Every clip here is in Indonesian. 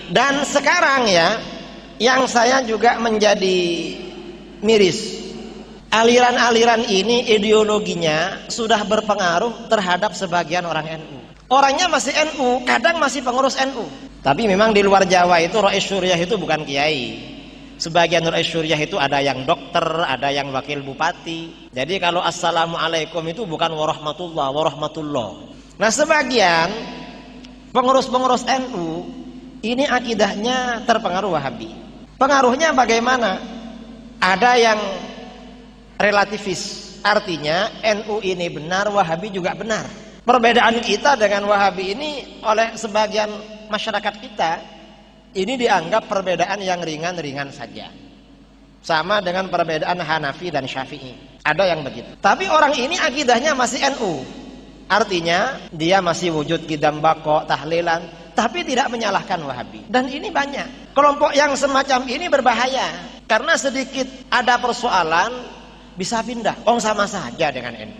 Dan sekarang ya, yang saya juga menjadi miris, aliran-aliran ini ideologinya sudah berpengaruh terhadap sebagian orang NU. Orangnya masih NU, kadang masih pengurus NU. Tapi memang di luar Jawa itu Rais Syuriah itu bukan kiai. Sebagian Rais Syuriah itu ada yang dokter, ada yang wakil bupati. Jadi kalau assalamualaikum itu bukan warahmatullah. Nah, sebagian pengurus-pengurus NU ini akidahnya terpengaruh Wahabi. Pengaruhnya bagaimana? Ada yang relativis, artinya NU ini benar, Wahabi juga benar. Perbedaan kita dengan Wahabi ini oleh sebagian masyarakat kita ini dianggap perbedaan yang ringan-ringan saja, sama dengan perbedaan Hanafi dan Syafi'i. Ada yang begitu. Tapi orang ini akidahnya masih NU, artinya dia masih wujud qidam baqo, tahlilan, tapi tidak menyalahkan Wahabi. Dan ini banyak. Kelompok yang semacam ini berbahaya, karena sedikit ada persoalan bisa pindah. Sama saja dengan NU.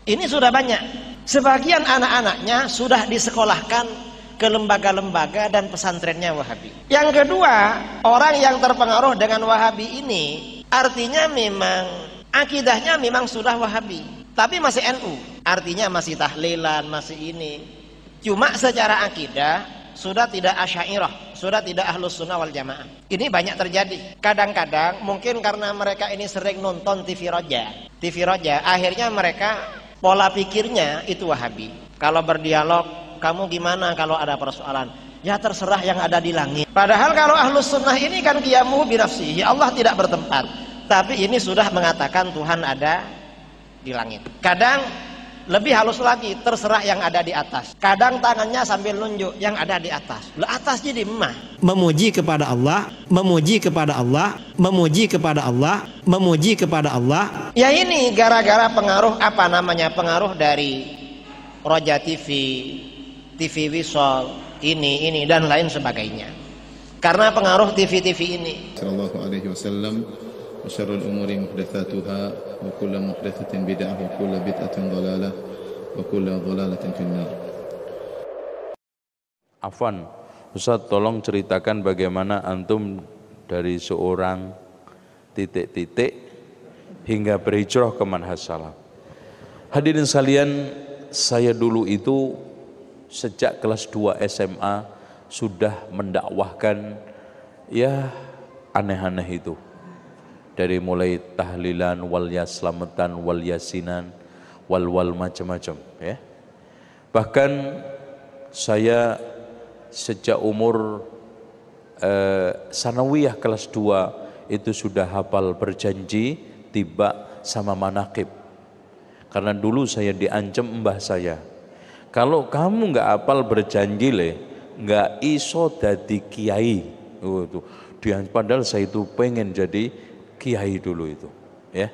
Ini sudah banyak. Sebagian anak-anaknya sudah disekolahkan ke lembaga-lembaga dan pesantrennya Wahabi. Yang kedua, orang yang terpengaruh dengan Wahabi ini artinya memang akidahnya memang sudah Wahabi, tapi masih NU, artinya masih tahlilan, masih ini. Cuma secara akidah sudah tidak Asy'ariyah, sudah tidak Ahlus Sunnah wal Jamaah. Ini banyak terjadi. Kadang-kadang mungkin karena mereka ini sering nonton TV Roja, akhirnya mereka pola pikirnya itu Wahabi. Kalau berdialog, kamu gimana kalau ada persoalan? Ya terserah yang ada di langit. Padahal kalau Ahlus Sunnah ini kan qiyamuhu bi nafsihi, Allah tidak bertempat. Tapi ini sudah mengatakan Tuhan ada di langit. Kadang lebih halus lagi, terserah yang ada di atas. Kadang tangannya sambil nunjuk yang ada di atas. Lah atas jadi emah. Memuji kepada Allah, memuji kepada Allah, memuji kepada Allah, memuji kepada Allah. Ya ini gara-gara pengaruh pengaruh dari Roja TV, TV Wisol, ini dan lain sebagainya. Karena pengaruh TV-TV ini. Sallallahu alaihi wasallam, wa syarrul umuri muhdatsatuha wa kullu muhdatsatin bid'ah wa kullu bid'atin dhalalah wa kullu dhalalatin finnar. Afwan, Ustaz tolong ceritakan bagaimana antum dari seorang titik-titik hingga berhijrah ke manhaj salaf. Hadirin sekalian, saya dulu itu sejak kelas 2 SMA sudah mendakwahkan ya aneh-aneh itu. Dari mulai tahlilan, wal yaslamatan, wal yasinan, wal macam-macam ya. Bahkan saya sejak umur sanawiyah kelas 2 itu sudah hafal berjanji tiba sama manaqib. Karena dulu saya diancam mbah saya, kalau kamu nggak hafal berjanji nggak iso dadi kiai. Padahal saya itu pengen jadi kiai dulu itu ya.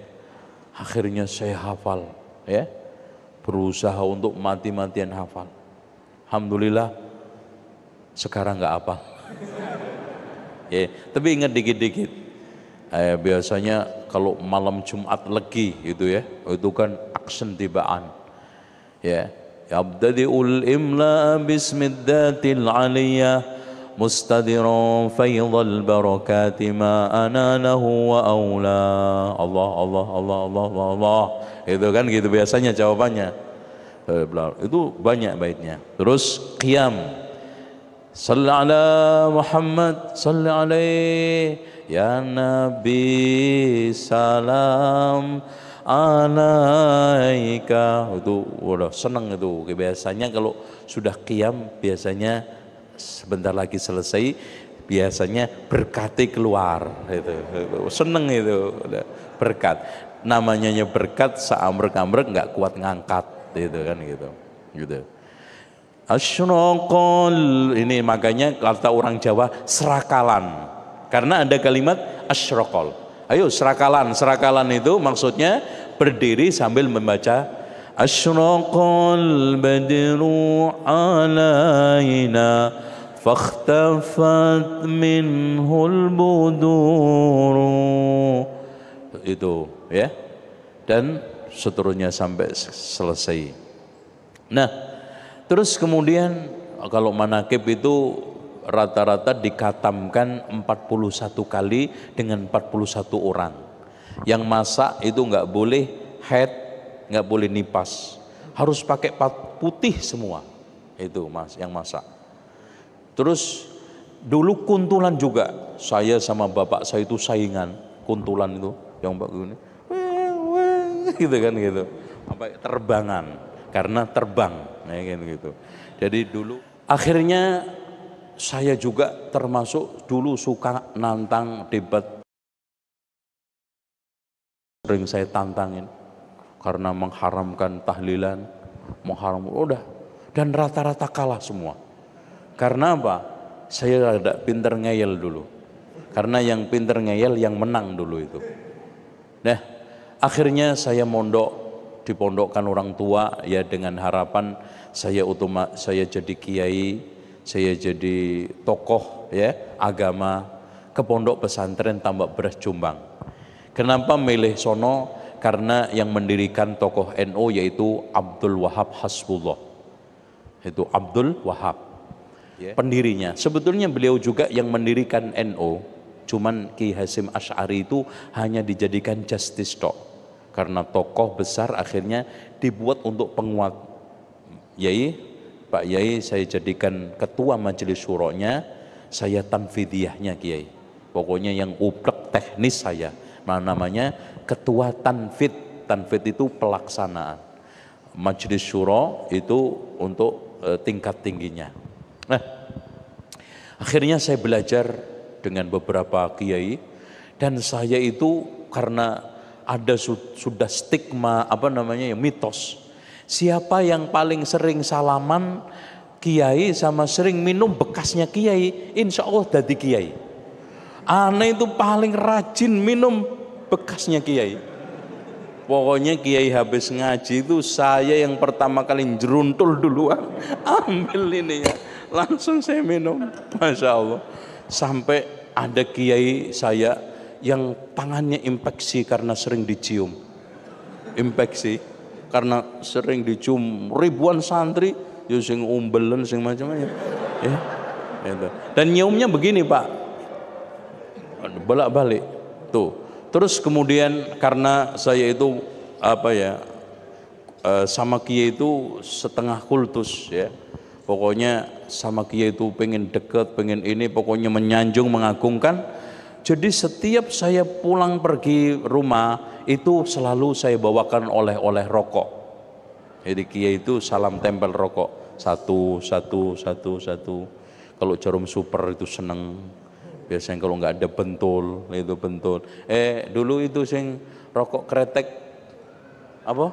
Akhirnya saya hafal ya, berusaha untuk mati-matian hafal. Alhamdulillah sekarang nggak hafal ya, tapi ingat dikit-dikit. Biasanya kalau malam Jumat Legi itu ya, itu kan aksen tibaan ya. Yabdadi'ul imla bismiddatil aliyah mustadiran faydhal barakati ma anallahu wa awla. Allah. Itu kan gitu biasanya jawabannya. Itu banyak baitnya. Terus qiyam. Salli ala Muhammad, salli alaihi ya Nabi salam alaika. Itu udah seneng itu. Biasanya kalau sudah qiyam biasanya sebentar lagi selesai, biasanya berkati keluar itu. Seneng itu berkat. Namanya berkat seamrek-amrek nggak kuat ngangkat itu kan gitu. Asyraqal, ini makanya kata orang Jawa serakalan. Karena ada kalimat asyraqal. Ayo serakalan itu maksudnya berdiri sambil membaca asyraqal badru alaina fakhtafat minhul buduru. Itu ya. Dan seterusnya sampai selesai. Nah, terus kemudian kalau manaqib itu rata-rata dikatamkan 41 kali dengan 41 orang. Yang masak itu nggak boleh haid, nggak boleh nipas, harus pakai putih semua. Itu mas yang masak. Terus dulu kuntulan juga, saya sama bapak saya itu saingan kuntulan itu, yang begini, gitu kan gitu, sampai terbangan karena terbang, gitu. Jadi dulu akhirnya saya juga termasuk dulu suka nantang debat, sering saya tantangin karena mengharamkan tahlilan, udah, dan rata-rata kalah semua. Karena apa? Saya ada pinter ngeyel dulu. Karena yang pinter ngeyel yang menang dulu itu. Nah, akhirnya saya dipondokkan orang tua ya, dengan harapan saya jadi kiai, saya jadi tokoh ya agama ke pondok pesantren Tambak Beras Jombang. Kenapa milih sono? Karena yang mendirikan tokoh NU yaitu Abdul Wahab Hasbullah. Itu Abdul Wahab pendirinya. Sebetulnya beliau juga yang mendirikan NU, cuman Ki Hasyim Asy'ari itu hanya dijadikan justice tok. Karena tokoh besar akhirnya dibuat untuk penguat. Pak Yai saya jadikan ketua majelis syuronya, saya tanfidiyahnya Kiai. Pokoknya yang uplek teknis saya. Namanya ketua tanfid. Tanfid itu pelaksanaan. Majelis syuro itu untuk tingkat tingginya. Nah, akhirnya saya belajar dengan beberapa kiai, dan saya itu karena ada sudah stigma mitos. Siapa yang paling sering salaman kiai sama sering minum bekasnya kiai, insya Allah jadi kiai. Aneh itu paling rajin minum bekasnya kiai. Pokoknya kiai habis ngaji itu saya yang pertama kali jeruntul duluan, ambil ini ya, langsung saya minum, masya Allah. Sampai ada kiai saya yang tangannya infeksi karena sering dicium, infeksi karena sering dicium ribuan santri, ya sing umbelen sing macam-macam, ya, gitu. Dan nyiumnya begini Pak, bolak-balik tuh. Terus kemudian karena saya itu sama kiai itu setengah kultus ya. Pokoknya sama kiai itu pengen deket, pengen ini, pokoknya menyanjung, mengagungkan. Jadi setiap saya pulang pergi rumah itu selalu saya bawakan oleh-oleh rokok. Jadi kiai itu salam tempel rokok, satu. Kalau jarum super itu seneng. Biasanya kalau nggak ada bentul, itu bentul. Dulu itu sing rokok kretek apa?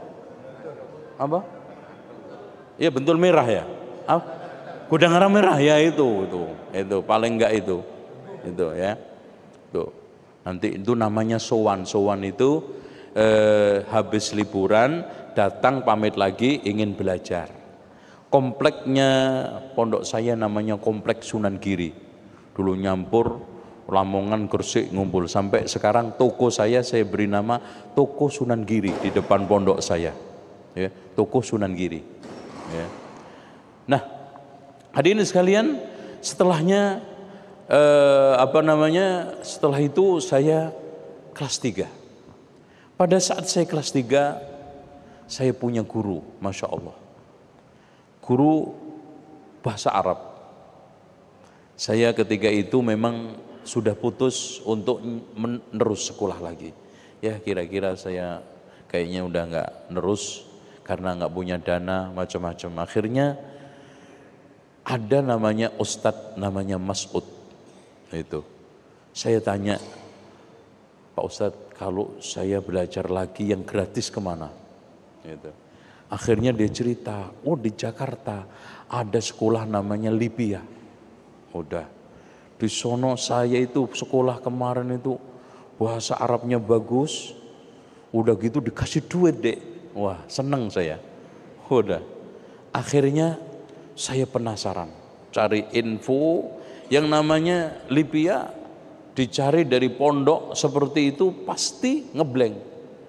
Iya bentul merah ya. Gudang garam merah ya, itu paling enggak itu ya. Tuh. Nanti itu namanya sowan itu habis liburan datang pamit lagi ingin belajar. Kompleknya pondok saya namanya Komplek Sunan Giri. Dulu nyampur Lamongan, Gresik ngumpul, sampai sekarang toko saya beri nama Toko Sunan Giri di depan pondok saya ya, Toko Sunan Giri ya. Nah, hadirin sekalian, setelahnya setelah itu saya kelas 3. Pada saat saya kelas 3 saya punya guru, masya Allah, guru bahasa Arab. Saya ketika itu memang sudah putus untuk menerus sekolah lagi. Ya kira-kira saya kayaknya udah nggak nerus karena nggak punya dana macam-macam. Akhirnya ada namanya Ustadz namanya Mas'ud. Itu saya tanya, Pak Ustadz, kalau saya belajar lagi yang gratis kemana? Gitu. Akhirnya dia cerita, di Jakarta ada sekolah namanya Libya. Udah di sono saya itu sekolah kemarin itu bahasa Arabnya bagus, udah gitu dikasih duit deh, wah seneng saya. Udah akhirnya saya penasaran cari info yang namanya Libya, dicari dari pondok seperti itu pasti ngeblank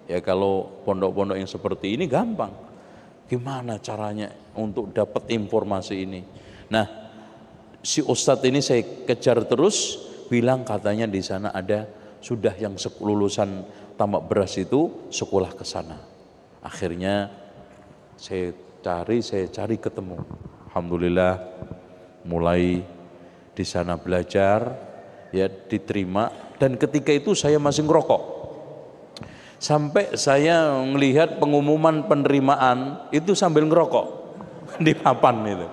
ya. Kalau pondok-pondok yang seperti ini gampang, gimana caranya untuk dapat informasi ini? Nah, Si ustadz ini saya kejar terus, bilang katanya di sana ada sudah yang lulusan tambak beras itu sekolah ke sana. Akhirnya saya cari ketemu. Alhamdulillah mulai di sana belajar, ya diterima, dan ketika itu saya masih ngerokok. Sampai saya melihat pengumuman penerimaan itu sambil ngerokok di papan itu.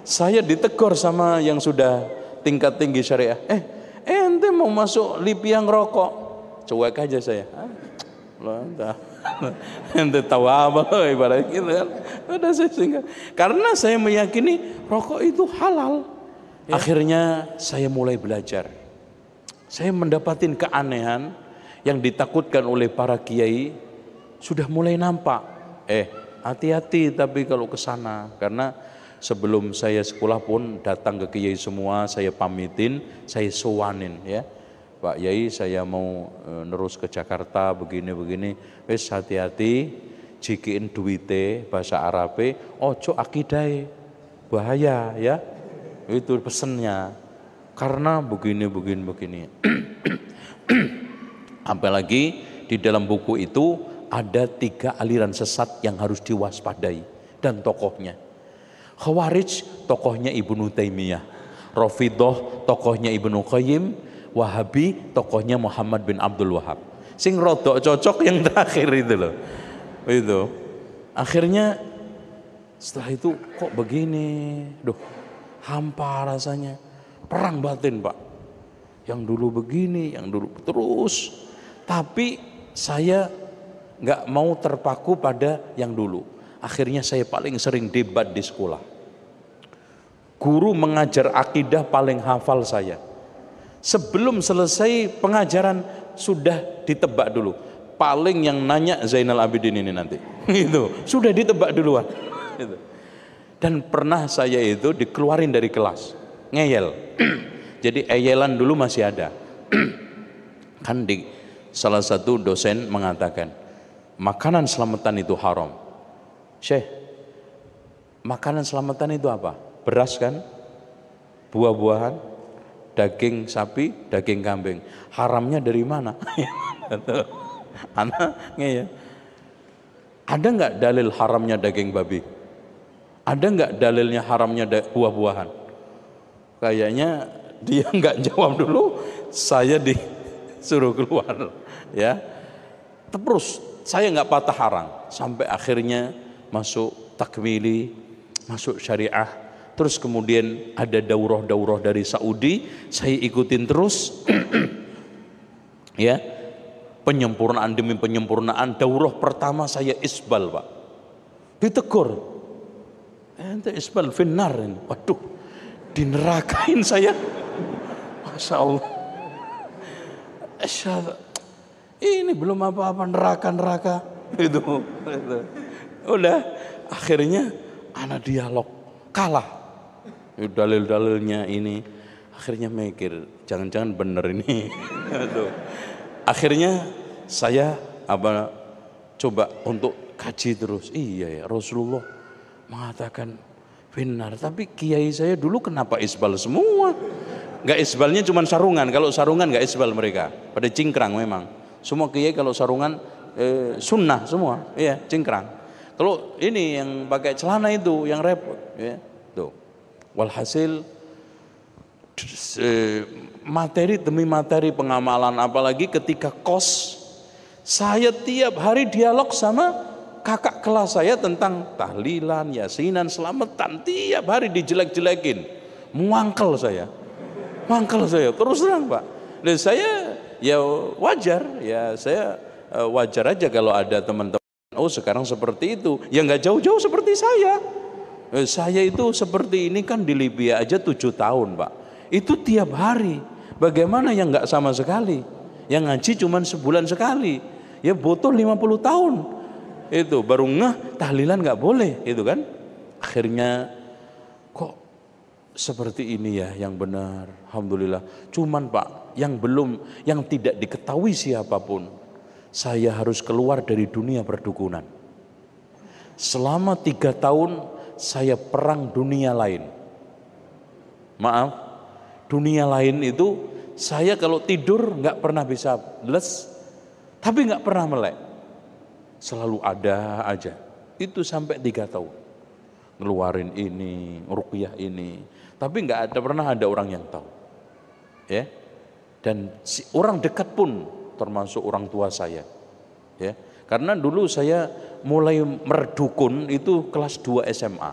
Saya ditegur sama yang sudah tingkat tinggi syariah. Ente mau masuk Libya ngerokok? Cuek aja saya. Ente tahu apa loh ibarat gitu kan. Udah saya singkat. Karena saya meyakini rokok itu halal. Ya. Akhirnya saya mulai belajar. Saya mendapatkan keanehan yang ditakutkan oleh para kiai sudah mulai nampak. Hati-hati tapi kalau ke sana, karena sebelum saya sekolah pun datang ke kiai semua, saya pamitin, saya sowanin ya. Pak Yai, saya mau nerus ke Jakarta begini-begini. Wes hati-hati, jikiin duite bahasa Arabe, ojo akidai, bahaya ya. Itu pesennya. Karena begini. Apalagi di dalam buku itu ada 3 aliran sesat yang harus diwaspadai dan tokohnya. Khawarij tokohnya Ibnu Taimiyah, Rafidhah tokohnya Ibnu Qayyim, Wahabi tokohnya Muhammad bin Abdul Wahab. Sing rodok cocok yang terakhir itu loh. Itu. Akhirnya setelah itu kok begini, hampa rasanya. Perang batin Pak. Yang dulu begini, yang dulu terus. Tapi saya nggak mau terpaku pada yang dulu. Akhirnya saya paling sering debat di sekolah. Guru mengajar akidah paling hafal saya. Sebelum selesai pengajaran sudah ditebak dulu. Paling yang nanya Zainal Abidin ini nanti. Itu sudah ditebak duluan. Gitu. Dan pernah saya itu dikeluarin dari kelas. Ngeyel. Jadi eyelan dulu masih ada. Kan di salah satu dosen mengatakan makanan selamatan itu haram. Syekh, makanan selamatan itu apa? Beras kan? Buah-buahan, daging sapi, daging kambing. Haramnya dari mana? Anaknya ya. Ada nggak dalil haramnya daging babi? Ada nggak dalilnya haramnya buah-buahan? Kayaknya dia nggak jawab dulu, saya disuruh keluar, ya. Terus saya nggak patah arang sampai akhirnya masuk takmili, masuk syariah. Terus kemudian ada daurah-daurah dari Saudi, saya ikutin terus. Ya, penyempurnaan demi penyempurnaan. Daurah pertama saya isbal Pak, ditegur, ente isbal finnar ini. Waduh, dinerakain saya. Masya Allah. Ini belum apa-apa neraka. Itu. Udah, akhirnya anak dialog kalah. Dalil-dalilnya ini. Akhirnya mikir, jangan-jangan bener ini. Akhirnya saya coba untuk kaji terus. Iya ya, Rasulullah mengatakan benar, tapi kiai saya dulu kenapa isbal semua? Nggak isbalnya cuma sarungan. Kalau sarungan nggak isbal mereka, pada cingkrang memang. Semua kiai kalau sarungan sunnah semua, iya cingkrang. Kalau ini yang pakai celana itu yang repot, ya. Tuh. Walhasil materi demi materi pengamalan, apalagi ketika kos, saya tiap hari dialog sama kakak kelas saya tentang tahlilan, yasinan, selamatan, tiap hari dijelek-jelekin, mangkel saya terus terang Pak. Dan saya ya wajar, ya saya wajar aja kalau ada teman-teman sekarang seperti itu, ya nggak jauh-jauh seperti saya. Saya itu seperti ini kan di Libya aja 7 tahun Pak, itu tiap hari. Bagaimana yang nggak sama sekali, yang ngaji cuma sebulan sekali, ya butuh 50 tahun. Itu baru ngeh tahlilan nggak boleh, itu kan. Akhirnya kok seperti ini ya yang benar. Alhamdulillah. Cuman Pak, yang tidak diketahui siapapun, saya harus keluar dari dunia perdukunan. Selama 3 tahun saya perang dunia lain. Maaf, dunia lain itu saya kalau tidur nggak pernah bisa les, tapi nggak pernah melek. Selalu ada aja. Itu sampai 3 tahun. Ngeluarin ini, ruqyah ini. Tapi nggak pernah ada orang yang tahu. Ya. Dan orang dekat pun termasuk orang tua saya. Ya. Karena dulu saya mulai merdukun itu kelas 2 SMA.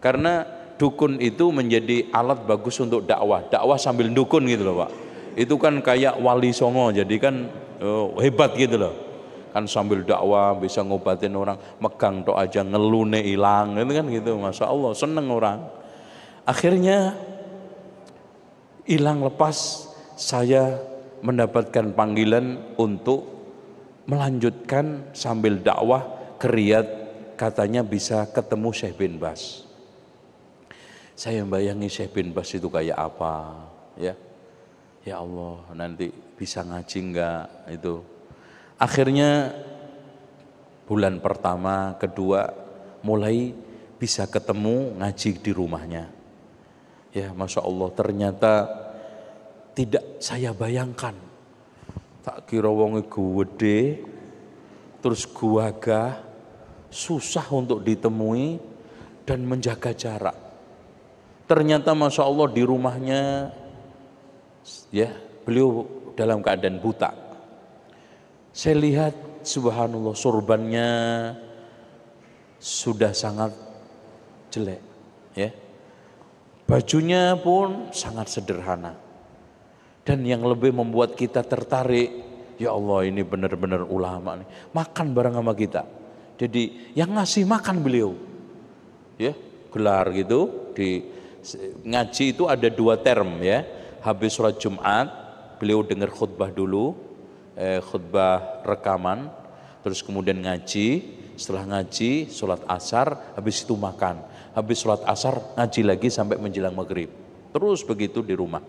Karena dukun itu menjadi alat bagus untuk dakwah sambil dukun gitu loh Pak. Itu kan kayak wali songo, jadi kan hebat gitu loh. Kan sambil dakwah bisa ngobatin orang, megang tok aja ngelune hilang, itu kan gitu. Masya Allah, seneng orang. Akhirnya hilang lepas, saya mendapatkan panggilan untuk melanjutkan sambil dakwah ke Riyadh, katanya bisa ketemu Syekh bin Baz. Saya membayangi Syekh bin Baz itu kayak apa, ya. Ya Allah, nanti bisa ngaji enggak itu. Akhirnya bulan pertama, kedua mulai bisa ketemu ngaji di rumahnya. Ya, Masya Allah, ternyata tidak saya bayangkan. Tak kira wong gede, terus gagah, susah untuk ditemui dan menjaga jarak. Ternyata Masya Allah di rumahnya, ya beliau dalam keadaan buta. Saya lihat subhanallah sorbannya sudah sangat jelek, ya. Bajunya pun sangat sederhana. Dan yang lebih membuat kita tertarik, ya Allah ini benar-benar ulama nih, makan bareng sama kita. Jadi yang ngasih makan beliau, ya gelar gitu. Di ngaji itu ada 2 term, ya. Habis sholat Jumat beliau dengar khutbah dulu, khutbah rekaman, terus kemudian ngaji. Setelah ngaji sholat asar, habis itu makan. Habis sholat asar ngaji lagi sampai menjelang maghrib. Terus begitu di rumah.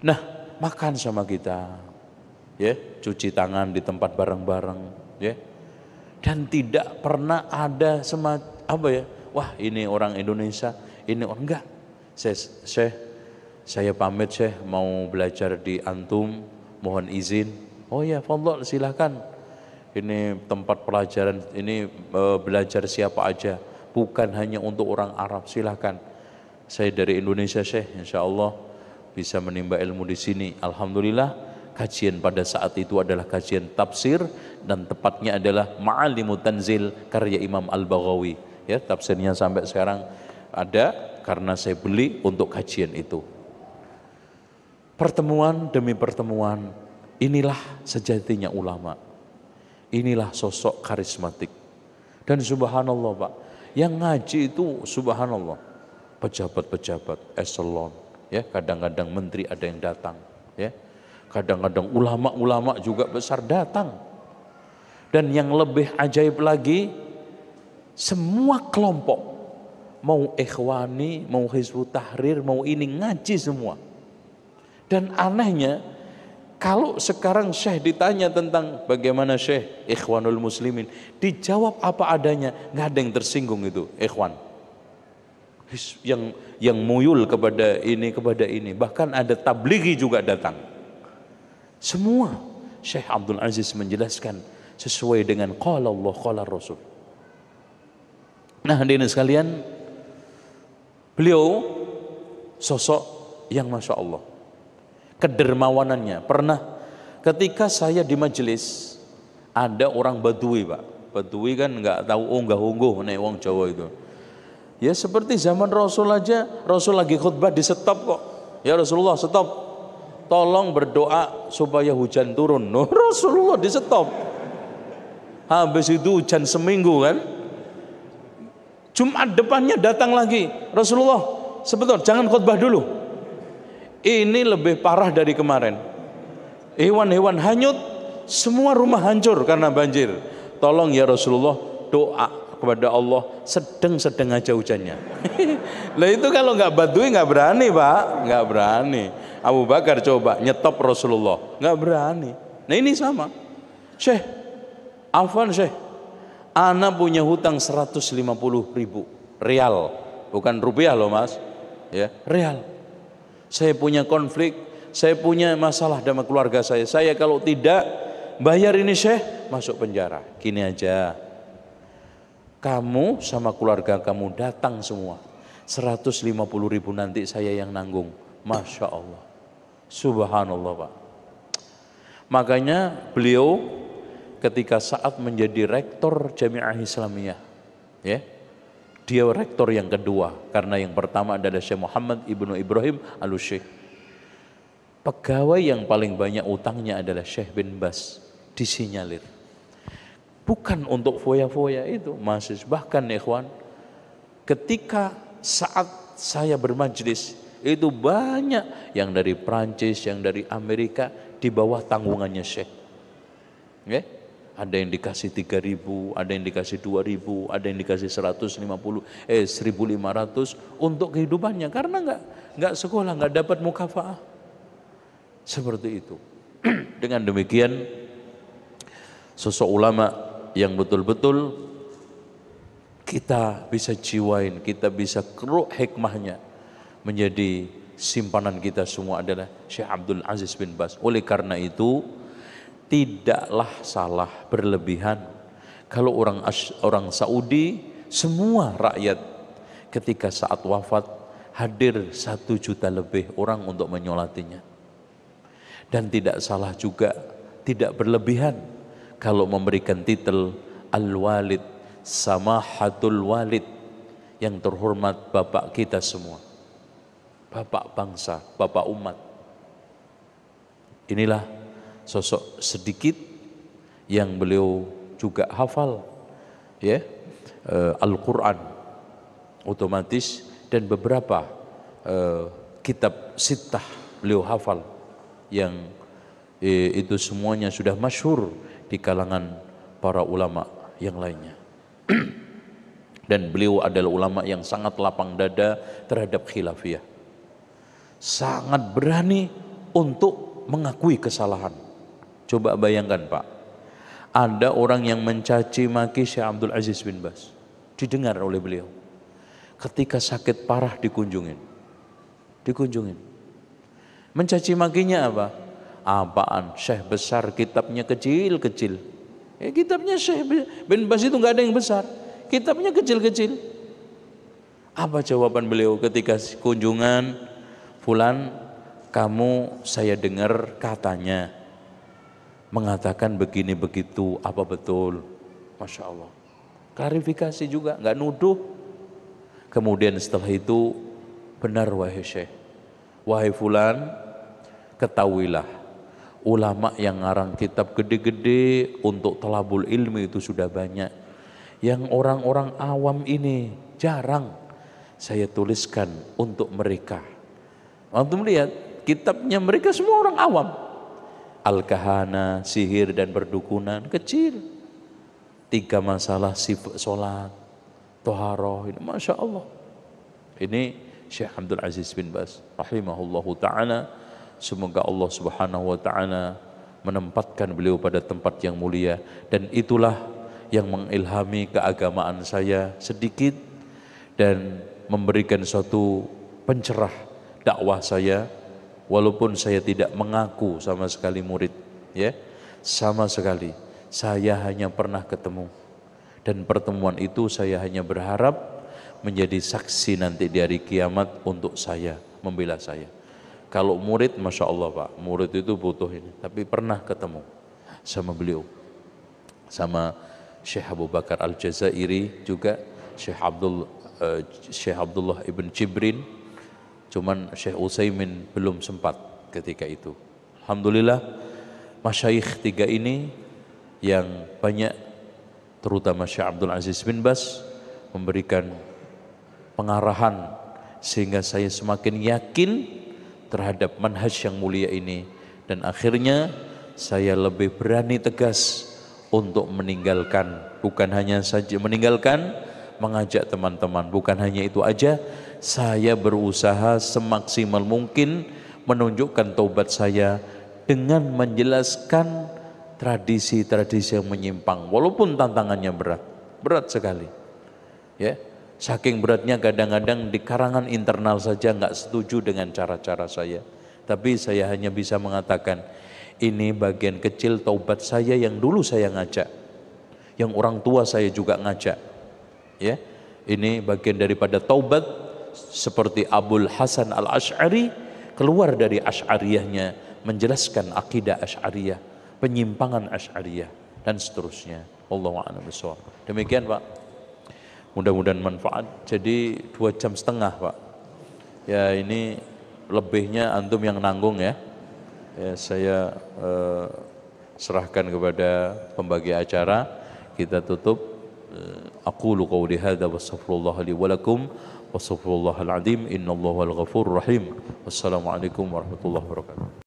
Nah, makan sama kita, ya, cuci tangan di tempat bareng-bareng, ya. Dan tidak pernah ada apa ya, wah ini orang Indonesia, ini orang enggak. Saya pamit Syekh, mau belajar di antum, mohon izin. Oh ya, fadhol silakan. Ini tempat pelajaran, ini belajar siapa aja, bukan hanya untuk orang Arab, silakan. Saya dari Indonesia Syekh, insya Allah bisa menimba ilmu di sini. Alhamdulillah, kajian pada saat itu adalah kajian tafsir dan tepatnya adalah Ma'alimut Tanzil karya Imam Al-Baghawi. Ya, tafsirnya sampai sekarang ada karena saya beli untuk kajian itu. Pertemuan demi pertemuan, inilah sejatinya ulama. Inilah sosok karismatik. Dan subhanallah Pak, yang ngaji itu subhanallah, pejabat-pejabat eselon, ya, kadang-kadang menteri ada yang datang, ya. Kadang-kadang ulama-ulama juga besar datang. Dan yang lebih ajaib lagi, semua kelompok, mau ikhwani, mau Hizbut Tahrir, mau ini ngaji semua. Dan anehnya, kalau sekarang Syekh ditanya tentang bagaimana Syekh Ikhwanul Muslimin, dijawab apa adanya, nggak ada yang tersinggung itu ikhwan. Yang muyul kepada ini, bahkan ada tablighi juga datang. Semua Syekh Abdul Aziz menjelaskan sesuai dengan qala Allah qala Rasul. Nah, hadirin sekalian, beliau sosok yang Masya Allah, kedermawanannya. Pernah ketika saya di majelis, ada orang Badui Pak. Badui kan nggak tahu unggah-ungguh nih wong Jawa itu. Ya seperti zaman Rasul aja, Rasul lagi khutbah di stop kok. Ya Rasulullah stop, tolong berdoa supaya hujan turun. No, Rasulullah di stop. Habis itu hujan seminggu kan. Jumat depannya datang lagi, Rasulullah sebentar jangan khutbah dulu. Ini lebih parah dari kemarin. Hewan-hewan hanyut, semua rumah hancur karena banjir. Tolong ya Rasulullah, doa kepada Allah, sedang aja hujannya. Lah itu kalau nggak Badui nggak berani Pak, nggak berani. Abu Bakar coba nyetop Rasulullah, nggak berani. Nah ini sama. Syekh, afwan Syekh, ana punya hutang 150.000 rial, bukan rupiah loh Mas. ya, real. Saya punya konflik, saya punya masalah sama keluarga saya. Saya kalau tidak bayar ini Syekh, masuk penjara. Gini aja, kamu sama keluarga kamu datang semua, 150.000 nanti saya yang nanggung. Masya Allah, subhanallah Pak. Makanya beliau ketika saat menjadi rektor Jamiah Islamiyah, ya, dia rektor yang kedua, karena yang pertama adalah Syekh Muhammad Ibnu Ibrahim Al-Syekh. Pegawai yang paling banyak utangnya adalah Syekh bin Bas, disinyalir. Bukan untuk foya-foya itu, mahasiswa. Bahkan ikhwan, ketika saat saya bermajlis, itu banyak yang dari Prancis, yang dari Amerika, di bawah tanggungannya Syekh. Ya? Ada yang dikasih 3.000, ada yang dikasih 2.000, ada yang dikasih 1.500 untuk kehidupannya, karena nggak sekolah, nggak dapat mukafaah. Seperti itu. Dengan demikian, sosok ulama yang betul-betul kita bisa jiwain, kita bisa keruk hikmahnya menjadi simpanan kita semua adalah Syekh Abdul Aziz bin Baz. Oleh karena itu, tidaklah salah berlebihan kalau orang Saudi, semua rakyat ketika saat wafat hadir 1 juta lebih orang untuk menyolatinya. Dan tidak salah juga, tidak berlebihan kalau memberikan titel Al-Walid, Samahatul Walid, yang terhormat bapak kita semua, bapak bangsa, bapak umat. Inilah sosok sedikit yang beliau juga hafal, ya, Al-Quran otomatis, dan beberapa kitab sittah beliau hafal, yang itu semuanya sudah masyhur di kalangan para ulama yang lainnya. Dan beliau adalah ulama yang sangat lapang dada terhadap khilafiyah, sangat berani untuk mengakui kesalahan. Coba bayangkan Pak, ada orang yang mencaci maki Syekh Abdul Aziz bin Baz, didengar oleh beliau. Ketika sakit parah dikunjungin. Mencaci makinya apa? Apaan? Syekh besar, kitabnya kecil-kecil. Kitabnya Syekh bin Baz itu nggak ada yang besar, kitabnya kecil-kecil. Apa jawaban beliau ketika kunjungan? Fulan, kamu saya dengar katanya mengatakan begini begitu, apa betul? Masya Allah. Klarifikasi juga, nggak nuduh. Kemudian setelah itu, benar wahai Syekh, wahai fulan, ketahuilah ulama yang ngarang kitab gede-gede untuk talabul ilmi itu sudah banyak. Yang orang-orang awam ini jarang saya tuliskan untuk mereka. Antum lihat, kitabnya mereka semua orang awam. Al-kahana, sihir dan perdukunan, kecil. 3 masalah sifat sholat, toharoh, ini Masya Allah. Ini Syekh Abdul Aziz bin Baz rahimahullahu ta'ala. Semoga Allah subhanahu wa ta'ala menempatkan beliau pada tempat yang mulia. Dan itulah yang mengilhami keagamaan saya sedikit dan memberikan suatu pencerah dakwah saya, walaupun saya tidak mengaku sama sekali murid, ya, sama sekali. Saya hanya pernah ketemu, dan pertemuan itu saya hanya berharap menjadi saksi nanti di hari kiamat untuk saya, membela saya. Kalau murid, Masya Allah Pak, murid itu butuh ini, tapi pernah ketemu sama beliau, sama Syekh Abu Bakar Al-Jazairi juga, Syekh Abdullah Ibn Jibrin. Cuman Syekh Utsaimin belum sempat ketika itu. Alhamdulillah, masyayikh 3 ini yang banyak, terutama Syekh Abdul Aziz bin Baz, memberikan pengarahan sehingga saya semakin yakin terhadap manhaj yang mulia ini. Dan akhirnya saya lebih berani tegas untuk meninggalkan, bukan hanya saja meninggalkan, mengajak teman-teman. Bukan hanya itu aja, saya berusaha semaksimal mungkin menunjukkan taubat saya dengan menjelaskan tradisi-tradisi yang menyimpang, walaupun tantangannya berat sekali. Ya, Saking beratnya kadang-kadang di karangan internal saja nggak setuju dengan cara-cara saya. Tapi saya hanya bisa mengatakan, ini bagian kecil taubat saya yang dulu saya ngajak, yang orang tua saya juga ngajak. Ya, ini bagian daripada taubat, seperti Abul Hasan Al-Asy'ari keluar dari Asy'ariyahnya, menjelaskan akidah Asy'ariyah, penyimpangan Asy'ariyah dan seterusnya. Wallahu a'lam bishawab. Demikian Pak. Mudah-mudahan manfaat. Jadi 2,5 jam Pak. Ya ini lebihnya antum yang nanggung ya. Ya saya serahkan kepada pembagi acara. Kita tutup. Aqulu qawli hadza wastaghfirullah li wa lakum wastaghfirullahal azim innallaha al ghafurur rahim. Wassalamualaikum warahmatullahi wabarakatuh.